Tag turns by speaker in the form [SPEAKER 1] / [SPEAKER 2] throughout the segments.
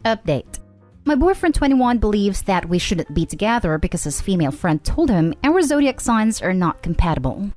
[SPEAKER 1] Update. My boyfriend 21 believes that we shouldn't be together because his female friend told him our zodiac signs are not compatible.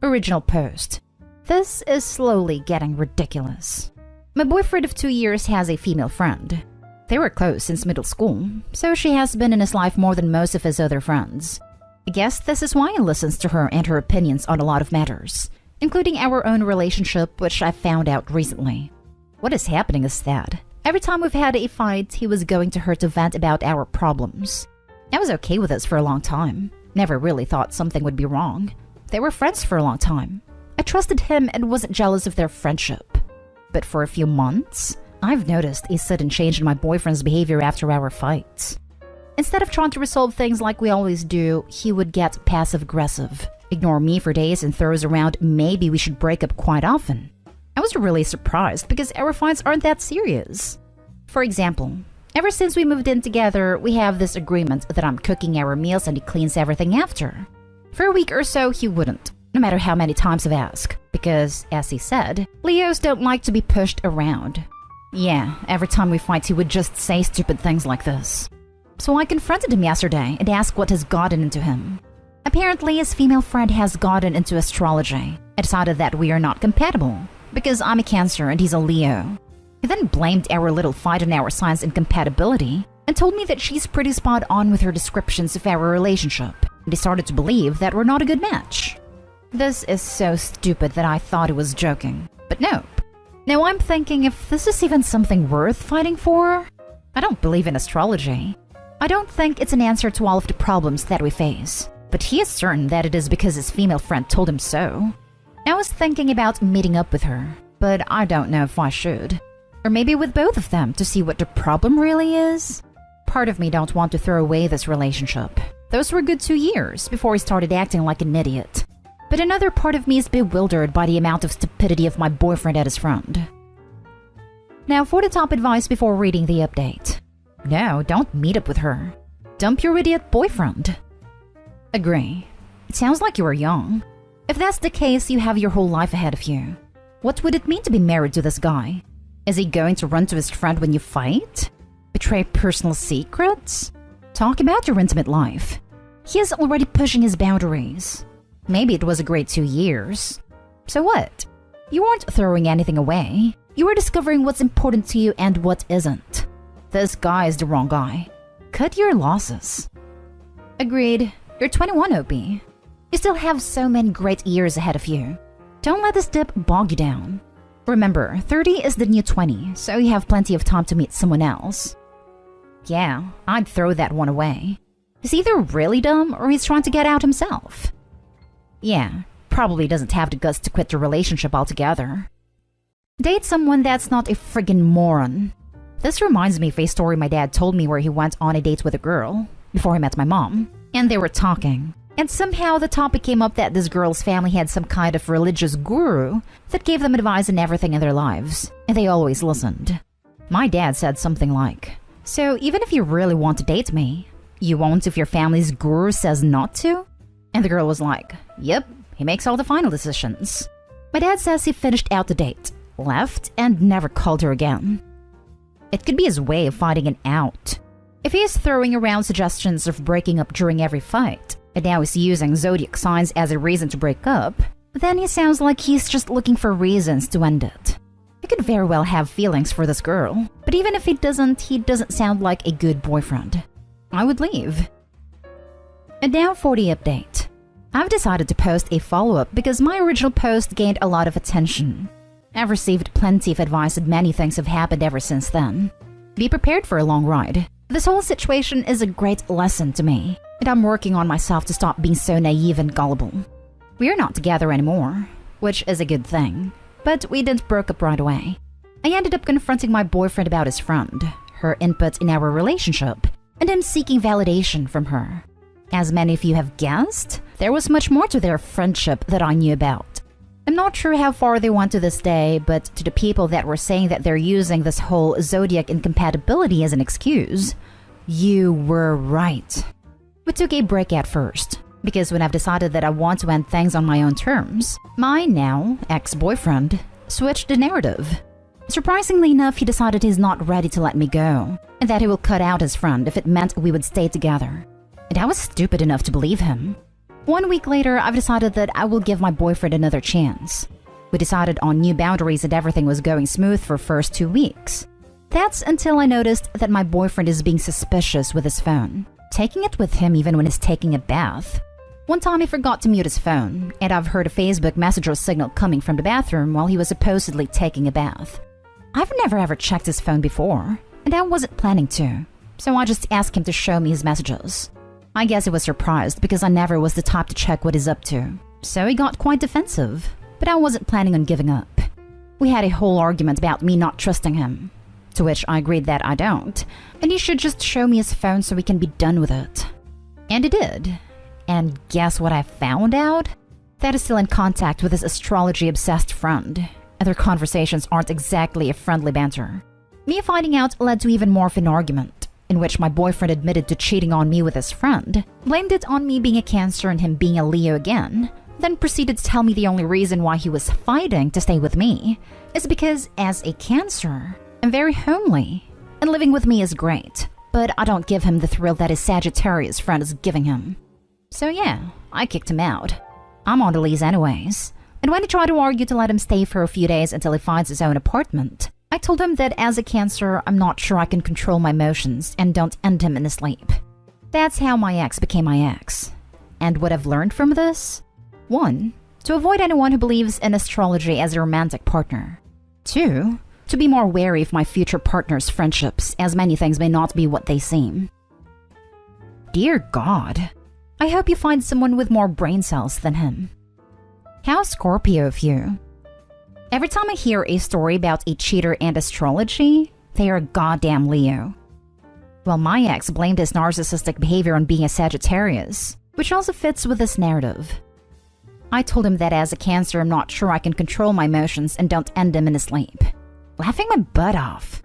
[SPEAKER 1] Original post. This is slowly getting ridiculous. My boyfriend of 2 years has a female friend. They were close since middle school, so she has been in his life more than most of his other friends. I guess this is why he listens to her and her opinions on a lot of matters, including our own relationship, which I found out recently. What is happening is that every time we've had a fight, he was going to her to vent about our problems. I was okay with this for a long time. Never really thought something would be wrong. They were friends for a long time. I trusted him and wasn't jealous of their friendship. But for a few months, I've noticed a sudden change in my boyfriend's behavior after our fights. Instead of trying to resolve things like we always do, he would get passive-aggressive, ignore me for days, and throws around maybe we should break up quite often. I was really surprised because our fights aren't that serious. For example, ever since we moved in together, we have this agreement that I'm cooking our meals and he cleans everything after. For a week or so, he wouldn't, no matter how many times I've asked, because, as he said, Leos don't like to be pushed around. Yeah, every time we fight, he would just say stupid things like this. So I confronted him yesterday and asked what has gotten into him. Apparently, his female friend has gotten into astrology and decided that we are not compatible, because I'm a Cancer and he's a Leo. He then blamed our little fight on our signs incompatibility and told me that she's pretty spot on with her descriptions of our relationship, and he started to believe that we're not a good match. This is so stupid that I thought he was joking, but nope. Now I'm thinking if this is even something worth fighting for. I don't believe in astrology. I don't think it's an answer to all of the problems that we face, but he is certain that it is because his female friend told him so. I was thinking about meeting up with her, but I don't know if I should. Or maybe with both of them to see what the problem really is. Part of me don't want to throw away this relationship. Those were good 2 years before he started acting like an idiot. But another part of me is bewildered by the amount of stupidity of my boyfriend and his friend. Now for the top advice before reading the update. No, don't meet up with her. Dump your idiot boyfriend. Agree. It sounds like you are young. If that's the case, you have your whole life ahead of you. What would it mean to be married to this guy? Is he going to run to his friend when you fight? Betray personal secrets? Talk about your intimate life. He is already pushing his boundaries. Maybe it was a great 2 years. So what? You aren't throwing anything away. You are discovering what's important to you and what isn't. This guy is the wrong guy. Cut your losses. Agreed. You're 21, OP. You still have so many great years ahead of you. Don't let this dip bog you down. Remember, 30 is the new 20, so you have plenty of time to meet someone else. Yeah, I'd throw that one away. He's either really dumb or he's trying to get out himself. Yeah, probably doesn't have the guts to quit the relationship altogether. Date someone that's not a friggin' moron. This reminds me of a story my dad told me where he went on a date with a girl before he met my mom, and they were talking. And somehow the topic came up that this girl's family had some kind of religious guru that gave them advice on everything in their lives, and they always listened. My dad said something like, "So even if you really want to date me, you won't if your family's guru says not to?" And the girl was like, "Yep, he makes all the final decisions." My dad says he finished out the date, left, and never called her again. It could be his way of finding an out. If he is throwing around suggestions of breaking up during every fight, and now he's using zodiac signs as a reason to break up, then he sounds like he's just looking for reasons to end it. He could very well have feelings for this girl, but even if he doesn't sound like a good boyfriend. I would leave. And now for the update. I've decided to post a follow-up because my original post gained a lot of attention. I've received plenty of advice and many things have happened ever since then. Be prepared for a long ride. This whole situation is a great lesson to me, and I'm working on myself to stop being so naive and gullible. We are not together anymore, which is a good thing, but we didn't break up right away. I ended up confronting my boyfriend about his friend, her input in our relationship, and him seeking validation from her. As many of you have guessed, there was much more to their friendship that I knew about. I'm not sure how far they went to this day, but to the people that were saying that they're using this whole zodiac incompatibility as an excuse, you were right. We took a break at first, because when I've decided that I want to end things on my own terms, my now ex-boyfriend switched the narrative. Surprisingly enough, he decided he's not ready to let me go, and that he will cut out his friend if it meant we would stay together. And I was stupid enough to believe him. 1 week later, I've decided that I will give my boyfriend another chance. We decided on new boundaries and everything was going smooth for first 2 weeks. That's until I noticed that my boyfriend is being suspicious with his phone, taking it with him even when he's taking a bath. One time he forgot to mute his phone, and I've heard a Facebook Messenger signal coming from the bathroom while he was supposedly taking a bath. I've never ever checked his phone before, and I wasn't planning to, so I just asked him to show me his messages. I guess he was surprised because I never was the type to check what he's up to, so he got quite defensive, but I wasn't planning on giving up. We had a whole argument about me not trusting him, to which I agreed that I don't, and he should just show me his phone so we can be done with it. And he did. And guess what I found out? That he's still in contact with his astrology-obsessed friend, and their conversations aren't exactly a friendly banter. Me finding out led to even more of an argument, in which my boyfriend admitted to cheating on me with his friend, blamed it on me being a Cancer and him being a Leo again, then proceeded to tell me the only reason why he was fighting to stay with me is because, as a Cancer, I'm very homely, and living with me is great, but I don't give him the thrill that his Sagittarius friend is giving him. So yeah, I kicked him out. I'm on the lease anyways. And when he tried to argue to let him stay for a few days until he finds his own apartment, I told him that as a Cancer, I'm not sure I can control my emotions and don't end him in his sleep. That's how my ex became my ex. And what I've learned from this? 1. To avoid anyone who believes in astrology as a romantic partner. 2. To be more wary of my future partner's friendships, as many things may not be what they seem. Dear God, I hope you find someone with more brain cells than him. How Scorpio of you. Every time I hear a story about a cheater and astrology, they are a goddamn Leo. Well, my ex blamed his narcissistic behavior on being a Sagittarius, which also fits with this narrative. I told him that as a Cancer, I'm not sure I can control my emotions and don't end him in his sleep. Laughing my butt off.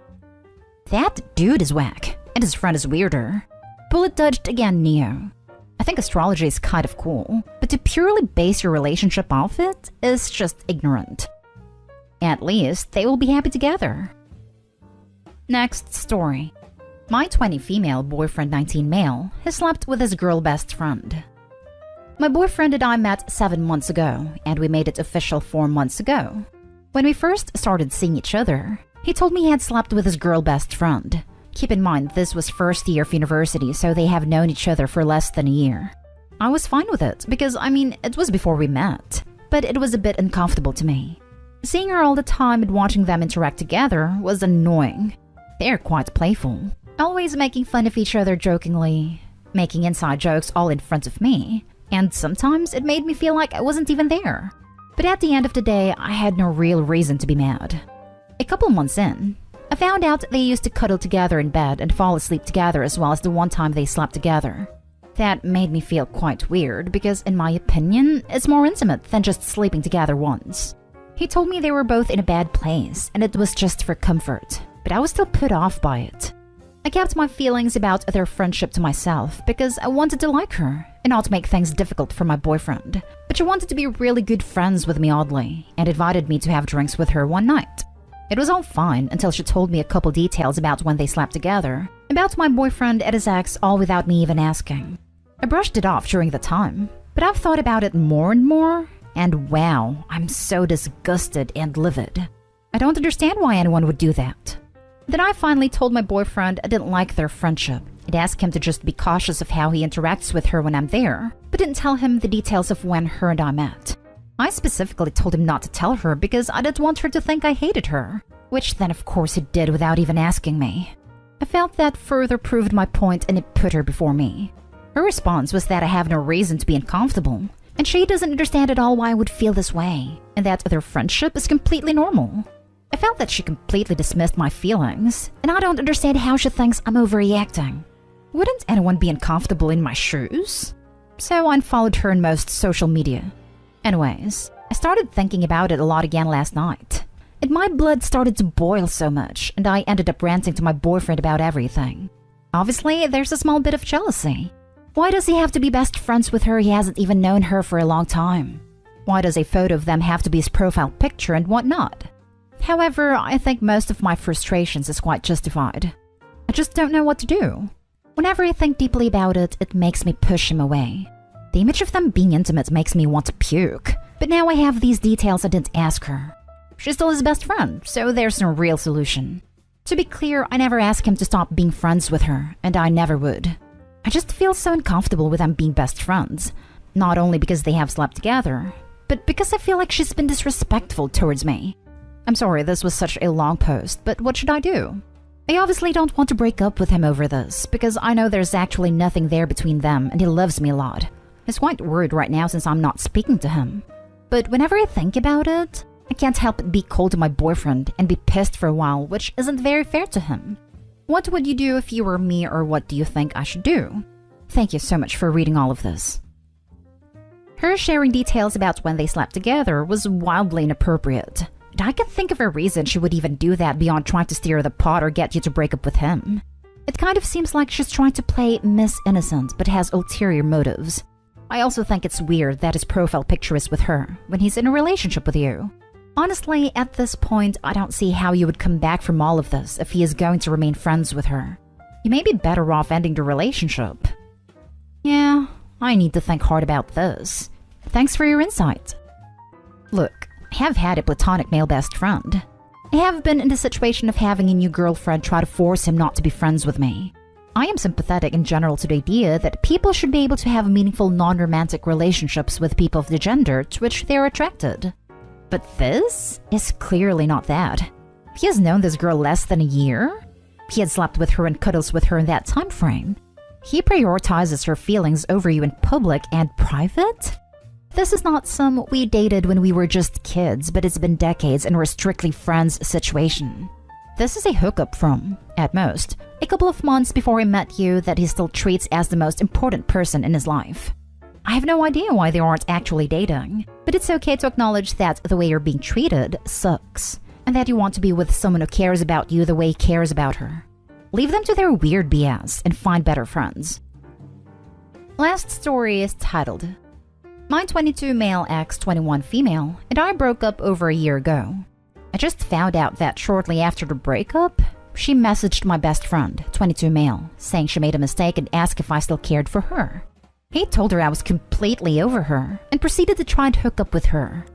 [SPEAKER 1] That dude is whack, and his friend is weirder. Bullet dodged again, Neo. I think astrology is kind of cool, but to purely base your relationship off it is just ignorant. At least, they will be happy together. Next story. My 20 female, boyfriend 19 male, has slept with his girl best friend. My boyfriend and I met 7 months ago, and we made it official 4 months ago. When we first started seeing each other, he told me he had slept with his girl best friend. Keep in mind, this was first year of university, so they have known each other for less than a year. I was fine with it, because, it was before we met, but it was a bit uncomfortable to me. Seeing her all the time and watching them interact together was annoying. They're quite playful, always making fun of each other jokingly, making inside jokes all in front of me, and sometimes it made me feel like I wasn't even there. But at the end of the day, I had no real reason to be mad. A couple months in, I found out they used to cuddle together in bed and fall asleep together as well as the one time they slept together. That made me feel quite weird because, in my opinion, it's more intimate than just sleeping together once. He told me they were both in a bad place and it was just for comfort, but I was still put off by it. I kept my feelings about their friendship to myself because I wanted to like her and not make things difficult for my boyfriend, but she wanted to be really good friends with me oddly and invited me to have drinks with her one night. It was all fine until she told me a couple details about when they slept together, about my boyfriend and his ex, all without me even asking. I brushed it off during the time, but I've thought about it more and more, and wow, I'm so disgusted and livid. I don't understand why anyone would do that. Then I finally told my boyfriend I didn't like their friendship and asked him to just be cautious of how he interacts with her when I'm there, but didn't tell him the details of when her and I met. I specifically told him not to tell her because I didn't want her to think I hated her, which then of course he did without even asking me. I felt that further proved my point and it put her before me. Her response was that I have no reason to be uncomfortable, and she doesn't understand at all why I would feel this way, and that their friendship is completely normal. I felt that she completely dismissed my feelings, and I don't understand how she thinks I'm overreacting. Wouldn't anyone be uncomfortable in my shoes? So I unfollowed her in most social media. Anyways, I started thinking about it a lot again last night, and my blood started to boil so much, and I ended up ranting to my boyfriend about everything. Obviously, there's a small bit of jealousy. Why does he have to be best friends with her? He hasn't even known her for a long time. Why does a photo of them have to be his profile picture and whatnot? However, I think most of my frustrations is quite justified. I just don't know what to do. Whenever I think deeply about it, it makes me push him away. The image of them being intimate makes me want to puke. But now I have these details I didn't ask her. She's still his best friend, so there's no real solution. To be clear, I never asked him to stop being friends with her, and I never would. I just feel so uncomfortable with them being best friends. Not only because they have slept together, but because I feel like she's been disrespectful towards me. I'm sorry this was such a long post, but what should I do? I obviously don't want to break up with him over this, because I know there's actually nothing there between them and he loves me a lot. He's quite worried right now since I'm not speaking to him. But whenever I think about it, I can't help but be cold to my boyfriend and be pissed for a while, which isn't very fair to him. What would you do if you were me, or what do you think I should do? Thank you so much for reading all of this. Her sharing details about when they slept together was wildly inappropriate. And I can't think of a reason she would even do that beyond trying to steer the pot or get you to break up with him. It kind of seems like she's trying to play Miss Innocent but has ulterior motives. I also think it's weird that his profile picture is with her when he's in a relationship with you. Honestly, at this point, I don't see how you would come back from all of this if he is going to remain friends with her. You may be better off ending the relationship. Yeah, I need to think hard about this. Thanks for your insight. Look, I have had a platonic male best friend. I have been in the situation of having a new girlfriend try to force him not to be friends with me. I am sympathetic in general to the idea that people should be able to have meaningful non-romantic relationships with people of the gender to which they are attracted. But this is clearly not that. He has known this girl less than a year. He had slept with her and cuddles with her in that time frame. He prioritizes her feelings over you in public and private? This is not some "we dated when we were just kids, but it's been decades and we're strictly friends" situation. This is a hookup from, at most, a couple of months before he met you that he still treats as the most important person in his life. I have no idea why they aren't actually dating, but it's okay to acknowledge that the way you're being treated sucks, and that you want to be with someone who cares about you the way he cares about her. Leave them to their weird BS and find better friends. Last story is titled, My 22 male ex 21 female and I broke up over a year ago. I just found out that shortly after the breakup, she messaged my best friend, 22 male, saying she made a mistake and asked if I still cared for her. He told her I was completely over her and proceeded to try and hook up with her.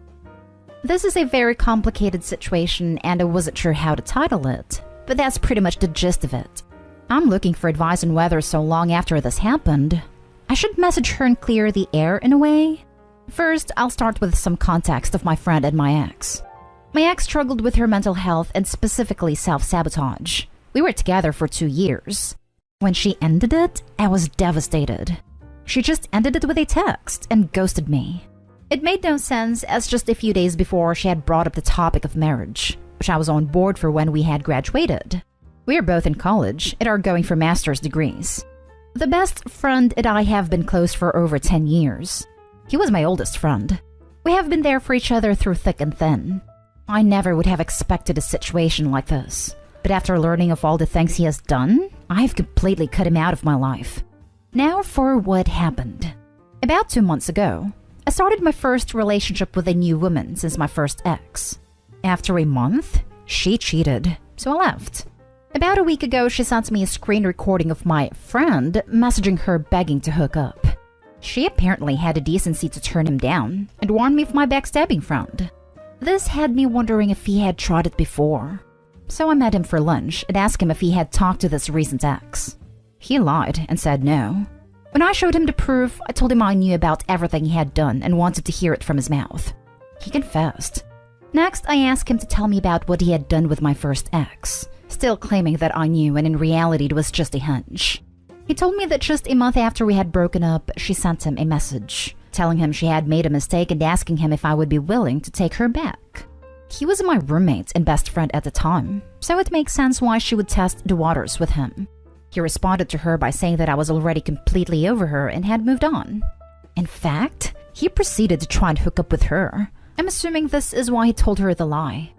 [SPEAKER 1] This is a very complicated situation and I wasn't sure how to title it, but that's pretty much the gist of it. I'm looking for advice on whether so long after this happened, I should message her and clear the air in a way. First, I'll start with some context of my friend and my ex. My ex struggled with her mental health and specifically self-sabotage. We were together for 2 years. When she ended it, I was devastated. She just ended it with a text and ghosted me. It made no sense as just a few days before she had brought up the topic of marriage, which I was on board for when we had graduated. We are both in college and are going for master's degrees. The best friend and I have been close for over 10 years. He was my oldest friend. We have been there for each other through thick and thin. I never would have expected a situation like this, but after learning of all the things he has done, I've completely cut him out of my life. Now for what happened. About 2 months ago, I started my first relationship with a new woman since my first ex. After a month, she cheated, so I left. About a week ago, she sent me a screen recording of my friend messaging her begging to hook up. She apparently had the decency to turn him down and warned me of my backstabbing friend. This had me wondering if he had tried it before. So I met him for lunch and asked him if he had talked to this recent ex. He lied and said no. When I showed him the proof, I told him I knew about everything he had done and wanted to hear it from his mouth. He confessed. Next, I asked him to tell me about what he had done with my first ex, still claiming that I knew and in reality it was just a hunch. He told me that just a month after we had broken up, she sent him a message, telling him she had made a mistake and asking him if I would be willing to take her back. He was my roommate and best friend at the time, so it makes sense why she would test the waters with him. He responded to her by saying that I was already completely over her and had moved on. In fact, he proceeded to try and hook up with her. I'm assuming this is why he told her the lie.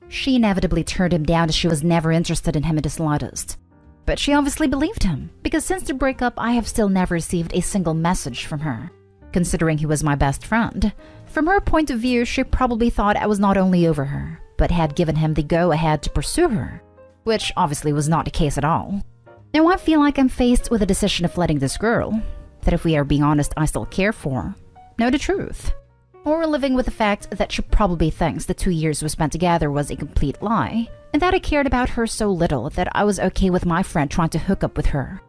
[SPEAKER 1] She inevitably turned him down as she was never interested in him in the slightest. But she obviously believed him, because since the breakup I have still never received a single message from her. Considering he was my best friend, from her point of view she probably thought I was not only over her, but had given him the go-ahead to pursue her, which obviously was not the case at all. Now I feel like I'm faced with the decision of letting this girl, that if we are being honest I still care for, know the truth, or living with the fact that she probably thinks the 2 years we spent together was a complete lie, and that I cared about her so little that I was okay with my friend trying to hook up with her.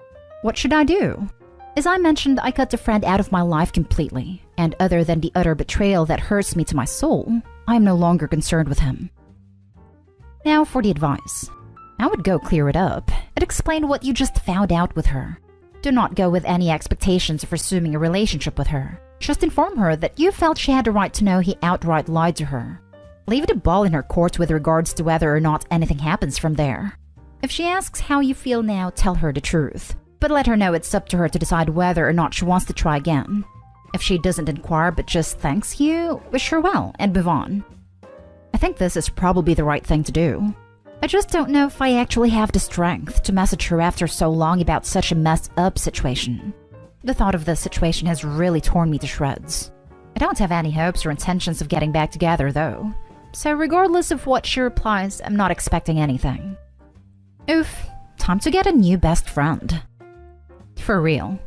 [SPEAKER 1] What should I do? As I mentioned, I cut the friend out of my life completely, and other than the utter betrayal that hurts me to my soul, I am no longer concerned with him. Now for the advice. I would go clear it up and explain what you just found out with her. Do not go with any expectations of resuming a relationship with her. Just inform her that you felt she had the right to know he outright lied to her. Leave the ball in her court with regards to whether or not anything happens from there. If she asks how you feel now, tell her the truth, but let her know it's up to her to decide whether or not she wants to try again. If she doesn't inquire but just thanks you, wish her well and move on. I think this is probably the right thing to do. I just don't know if I actually have the strength to message her after so long about such a messed up situation. The thought of this situation has really torn me to shreds. I don't have any hopes or intentions of getting back together though, so regardless of what she replies, I'm not expecting anything. Oof, time to get a new best friend. For real.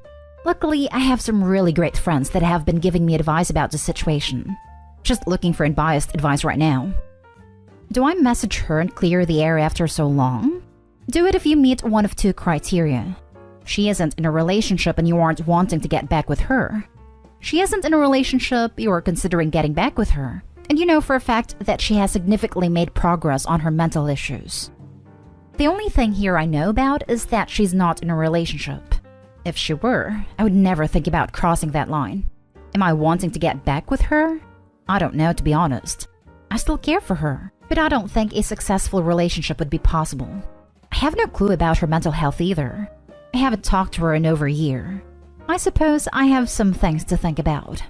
[SPEAKER 1] Luckily, I have some really great friends that have been giving me advice about the situation. Just looking for unbiased advice right now. Do I message her and clear the air after so long? Do it if you meet one of two criteria. She isn't in a relationship and you aren't wanting to get back with her. She isn't in a relationship, you are considering getting back with her, and you know for a fact that she has significantly made progress on her mental issues. The only thing here I know about is that she's not in a relationship. If she were, I would never think about crossing that line. Am I wanting to get back with her? I don't know, to be honest. I still care for her, but I don't think a successful relationship would be possible. I have no clue about her mental health either. I haven't talked to her in over a year. I suppose I have some things to think about.